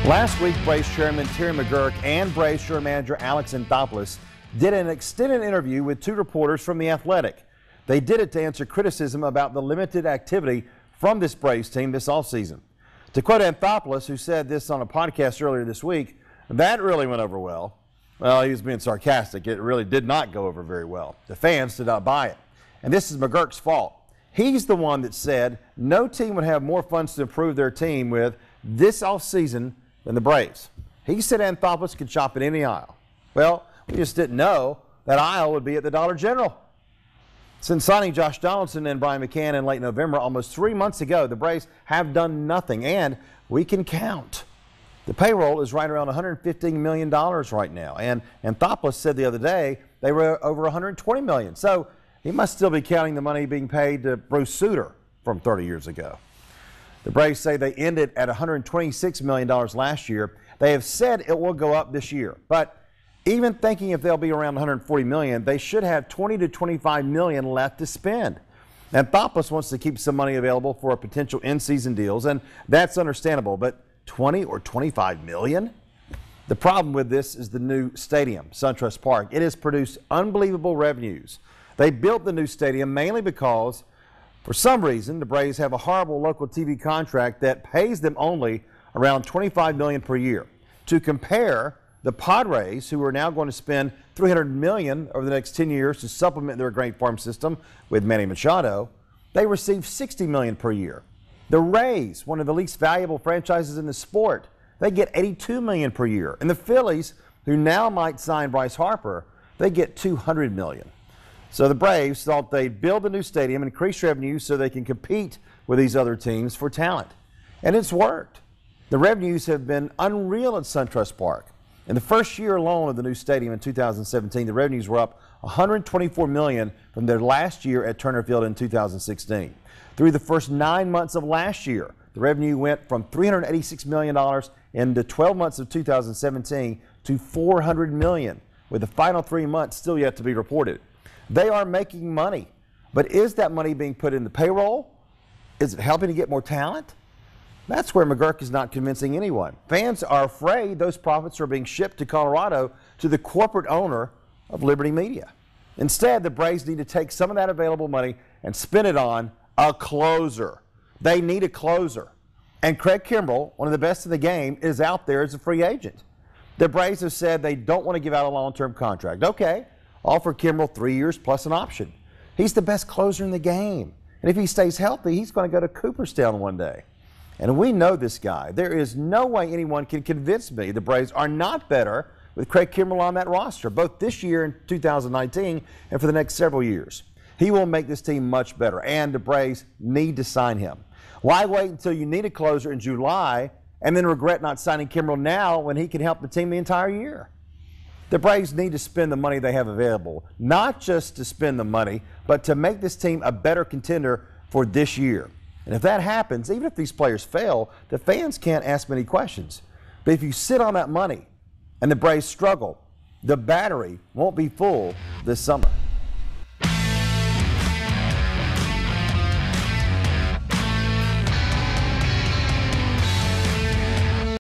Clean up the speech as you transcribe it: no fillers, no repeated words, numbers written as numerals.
Last week, Braves Chairman Terry McGurk and Braves General Manager Alex Anthopoulos did an extended interview with two reporters from The Athletic. They did it to answer criticism about the limited activity from this Braves team this offseason. To quote Anthopoulos, who said this on a podcast earlier this week, that really went over well. Well, he was being sarcastic. It really did not go over very well. The fans did not buy it. And this is McGurk's fault. He's the one that said no team would have more funds to improve their team with this offseason than the Braves. He said Anthopoulos could shop at any aisle. Well, we just didn't know that aisle would be at the Dollar General. Since signing Josh Donaldson and Brian McCann in late November, almost 3 months ago, the Braves have done nothing, and we can count. The payroll is right around $115 million right now, and Anthopoulos said the other day they were over $120 million. So he must still be counting the money being paid to Bruce Sutter from 30 years ago. The Braves say they ended at $126 million last year. They have said it will go up this year, but even thinking if they'll be around $140 million, they should have $20 to $25 million left to spend. Anthopoulos wants to keep some money available for potential in-season deals, and that's understandable, but 20 or 25 million? The problem with this is the new stadium, SunTrust Park. It has produced unbelievable revenues. They built the new stadium mainly because, for some reason, the Braves have a horrible local TV contract that pays them only around $25 million per year. To compare, the Padres, who are now going to spend $300 million over the next 10 years to supplement their great farm system with Manny Machado, they receive $60 million per year. The Rays, one of the least valuable franchises in the sport, they get $82 million per year. And the Phillies, who now might sign Bryce Harper, they get $200 million. So the Braves thought they'd build a new stadium and increase revenue so they can compete with these other teams for talent. And it's worked. The revenues have been unreal at SunTrust Park. In the first year alone of the new stadium in 2017, the revenues were up $124 million from their last year at Turner Field in 2016. Through the first 9 months of last year, the revenue went from $386 million in the 12 months of 2017 to $400 million, with the final 3 months still yet to be reported. They are making money, but is that money being put in the payroll? Is it helping to get more talent? That's where McGurk is not convincing anyone. Fans are afraid those profits are being shipped to Colorado to the corporate owner of Liberty Media. Instead, the Braves need to take some of that available money and spend it on a closer. They need a closer. And Craig Kimbrell, one of the best in the game, is out there as a free agent. The Braves have said they don't want to give out a long-term contract. Okay. Offer Kimbrell 3 years plus an option. He's the best closer in the game. And if he stays healthy, he's going to go to Cooperstown one day. And we know this guy. There is no way anyone can convince me the Braves are not better with Craig Kimbrell on that roster, both this year in 2019 and for the next several years. He will make this team much better, and the Braves need to sign him. Why wait until you need a closer in July and then regret not signing Kimbrell now when he can help the team the entire year? The Braves need to spend the money they have available, not just to spend the money, but to make this team a better contender for this year. And if that happens, even if these players fail, the fans can't ask many questions. But if you sit on that money and the Braves struggle, the battery won't be full this summer.